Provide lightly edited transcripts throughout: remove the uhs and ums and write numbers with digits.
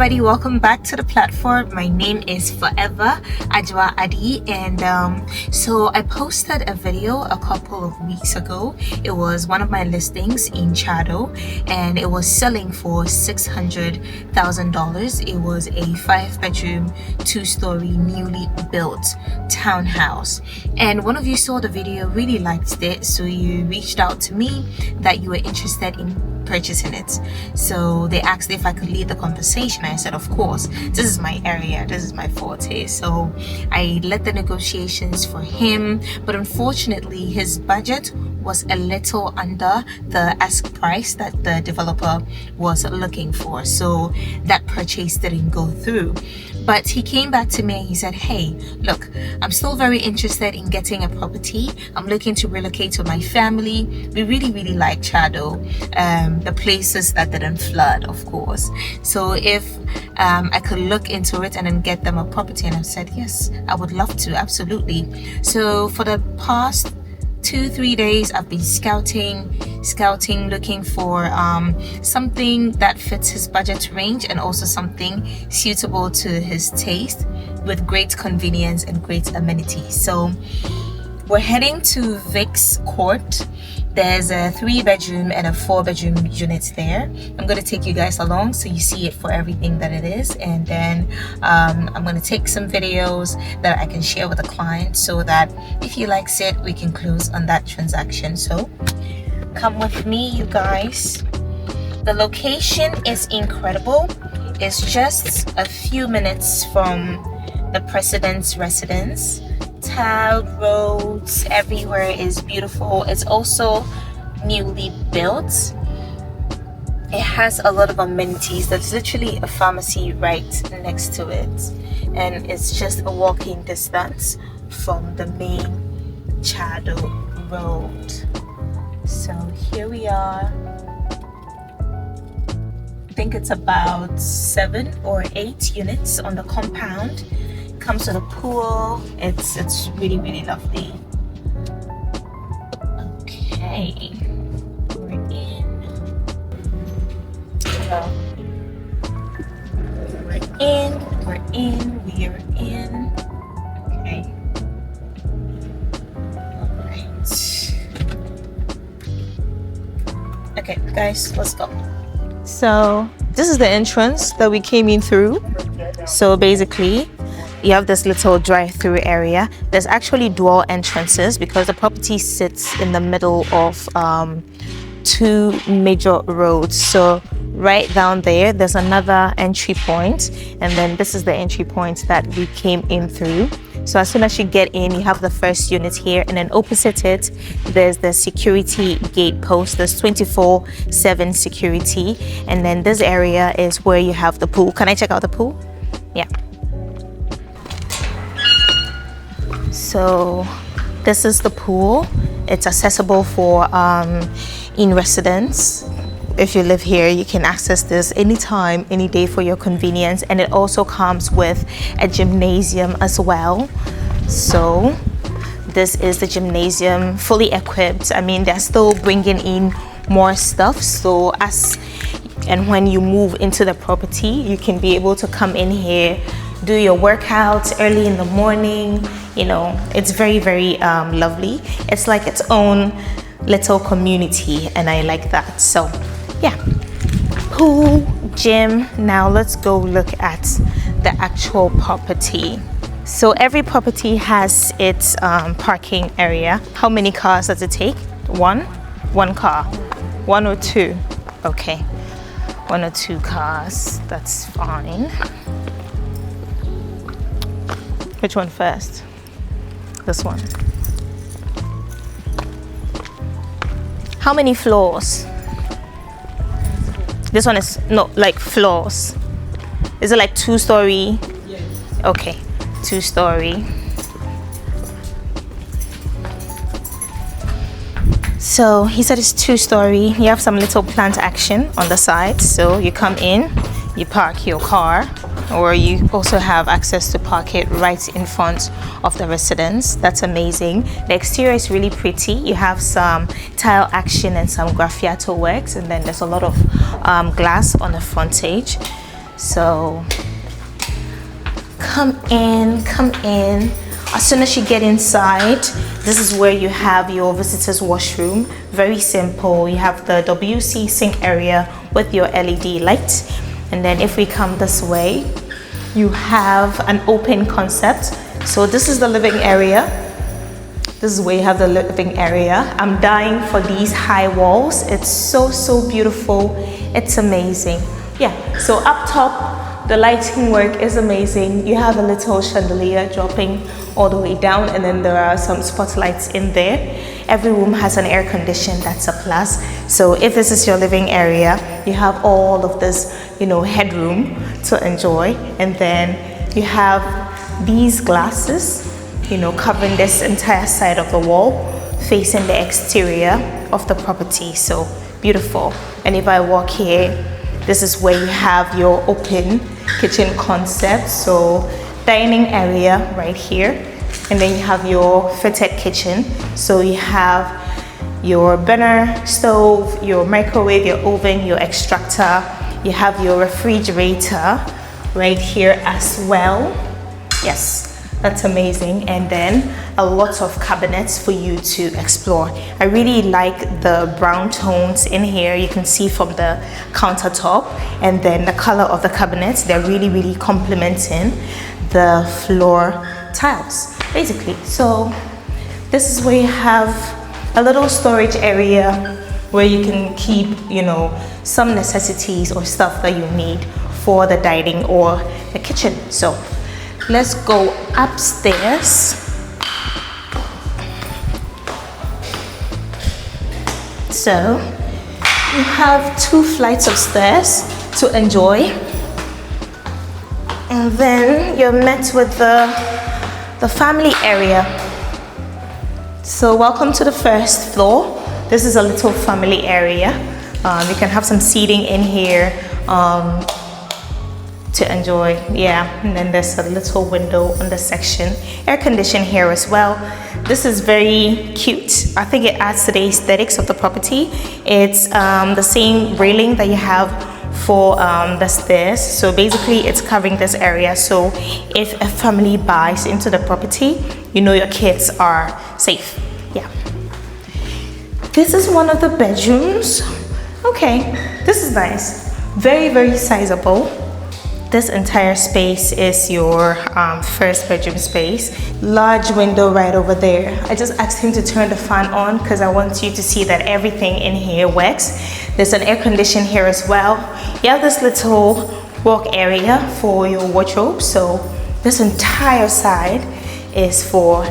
everybody, welcome back to the platform. My name is Forever Ajwa Adi, and so I posted a video a couple of weeks ago. It was one of my listings in Tse Addo, and it was selling for $600,000. It was a 5-bedroom 2-story newly built townhouse, and one of you saw the video, really liked it, so you reached out to me that you were interested in purchasing it. So they asked if I could lead the conversation. I said, of course, this is my area, this is my forte. So I led the negotiations for him, but unfortunately his budget was a little under the ask price that the developer was looking for, so that purchase didn't go through. But he came back to me and he said, hey, look, I'm still very interested in getting a property. I'm looking to relocate with my family. We really like Tse Addo, the places that didn't flood, of course. So if I could look into it and then get them a property, and I said, yes, I would love to, absolutely. So for the past 2-3 days I've been scouting, looking for something that fits his budget range and also something suitable to his taste with great convenience and great amenities. So we're heading to Vick's court. There's a 3-bedroom and a 4-bedroom unit there. I'm going to take you guys along so you see it for everything that it is, and then I'm going to take some videos that I can share with the client so that if he likes it, we can close on that transaction. So come with me, you guys. The location is incredible. It's just a few minutes from the president's residence. Tiled roads, everywhere is beautiful. It's also newly built. It has a lot of amenities. There's literally a pharmacy right next to it, and it's just a walking distance from the main Tse Addo Road. So here we are. I think it's about 7 or 8 units on the compound. Comes with a pool. It's really lovely. Okay, we're in. Hello. We're in. We are in. Okay. Alright. Okay, guys, let's go. So this is the entrance that we came in through. So basically, you have this little drive-through area. There's actually dual entrances because the property sits in the middle of 2 major roads. So right down there's another entry point, and then this is the entry point that we came in through. So as soon as you get in, you have the first unit here, and then opposite it, there's the security gate post. There's 24/7 security, and then this area is where you have the pool. Can I check out the pool? Yeah. So this is the pool. It's accessible for in residence. If you live here, you can access this anytime, any day for your convenience, and it also comes with a gymnasium as well. So this is the gymnasium, fully equipped. I mean, they're still bringing in more stuff, so when you move into the property, you can be able to come in here, do your workouts early in the morning. You know, it's very lovely. It's like its own little community, and I like that. So yeah, pool, gym. Now let's go look at the actual property. So every property has its parking area. How many cars does it take? One car. 1 or 2? Okay, 1 or 2 cars, that's fine. Which one first? This one. How many floors? This one is not like floors. Is it like 2-story? Yes. Okay, 2-story. So he said it's 2-story. You have some little plant action on the side. So you come in, you park your car, or you also have access to park it right in front of the residence. That's amazing. The exterior is really pretty. You have some tile action and some graffiato works, and then there's a lot of glass on the frontage. So come in. As soon as you get inside, this is where you have your visitor's washroom. Very simple. You have the WC sink area with your LED light. And then if we come this way, you have an open concept. So this is the living area. This is where you have the living area. I'm dying for these high walls. It's so beautiful. It's amazing. Yeah, so up top, the lighting work is amazing. You have a little chandelier dropping all the way down, and then there are some spotlights in there. Every room has an air condition, that's a plus. So if this is your living area, you have all of this, headroom to enjoy. And then you have these glasses, covering this entire side of the wall, facing the exterior of the property. So beautiful. And if I walk here, this is where you have your open kitchen concept. So dining area right here. And then you have your fitted kitchen. So you have your burner stove, your microwave, your oven, your extractor. You have your refrigerator right here as well. Yes. That's amazing. And then a lot of cabinets for you to explore. I really like the brown tones in here. You can see from the countertop, and then the color of the cabinets, they're really complementing the floor tiles basically. So this is where you have a little storage area where you can keep some necessities or stuff that you need for the dining or the kitchen. So let's go upstairs. So you have 2 flights of stairs to enjoy, and then you're met with the family area. So welcome to the first floor. This is a little family area. You can have some seating in here to enjoy. And then there's a little window on the section. Air condition here as well. This is very cute. I think it adds to the aesthetics of the property. It's the same railing that you have for the stairs. So basically it's covering this area. So if a family buys into the property, your kids are safe. This is one of the bedrooms. Okay, this is nice. Very sizable. This entire space is your first bedroom space. Large window right over there. I just asked him to turn the fan on because I want you to see that everything in here works. There's an air condition here as well. You have this little walk area for your wardrobe. So this entire side is for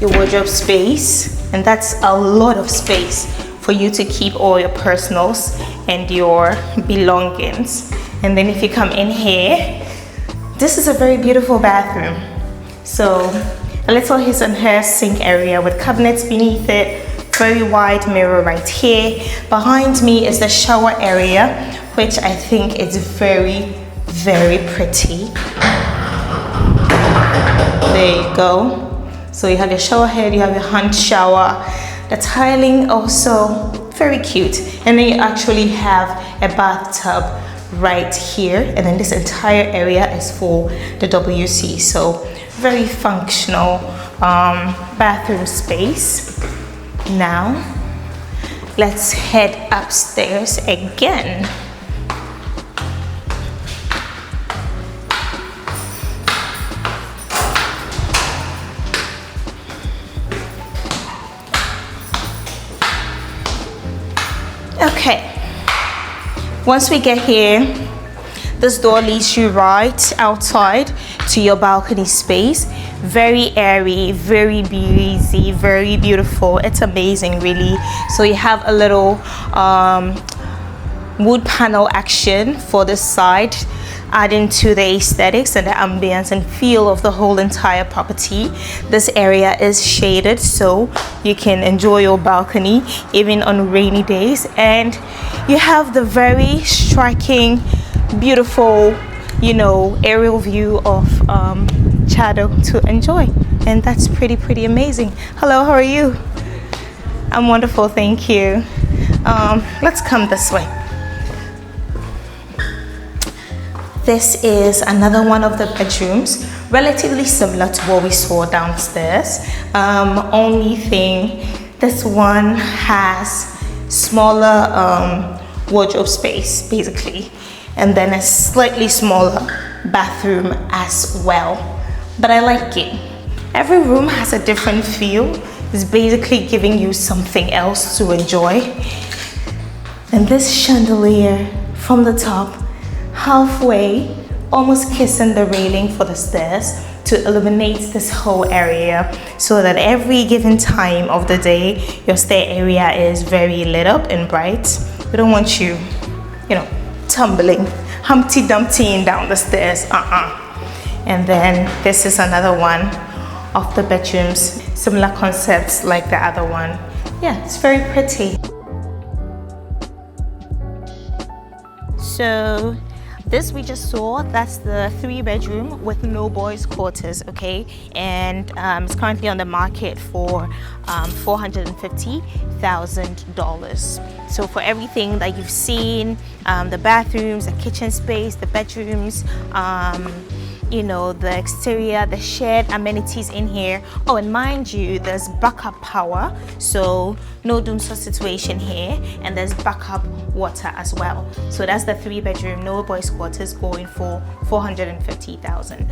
your wardrobe space. And that's a lot of space for you to keep all your personals and your belongings. And then if you come in here, this is a very beautiful bathroom. So a little his and her sink area with cabinets beneath it, very wide mirror right here. Behind me is the shower area, which I think is very pretty. There you go. So you have your shower head, you have your hand shower. The tiling also very cute. And then you actually have a bathtub right here, and then this entire area is for the WC. So very functional bathroom space. Now let's head upstairs again. Okay, once we get here, this door leads you right outside to your balcony space. Very airy, very breezy, very beautiful. It's amazing, really. So you have a little wood panel action for this side, adding to the aesthetics and the ambience and feel of the whole entire property. This area is shaded, so you can enjoy your balcony even on rainy days. And you have the very striking, beautiful, aerial view of Tse Addo to enjoy. And that's pretty amazing. Hello, how are you? I'm wonderful, thank you. Let's come this way. This is another one of the bedrooms, relatively similar to what we saw downstairs. Only thing, this one has smaller wardrobe space basically, and then a slightly smaller bathroom as well. But I like it. Every room has a different feel. It's basically giving you something else to enjoy. And this chandelier from the top, halfway, almost kissing the railing for the stairs to illuminate this whole area, so that every given time of the day, your stair area is very lit up and bright. We don't want you, tumbling, Humpty Dumptying down the stairs. And then this is another one of the bedrooms, similar concepts like the other one. Yeah, it's very pretty. So this we just saw, that's the 3-bedroom with no boys quarters, okay? And it's currently on the market for $450,000. So for everything that you've seen, the bathrooms, the kitchen space, the bedrooms, the exterior, the shared amenities in here. Oh, and mind you, there's backup power, so no doomsday situation here, and there's backup water as well. So that's the 3-bedroom, no boys quarters, going for $450,000.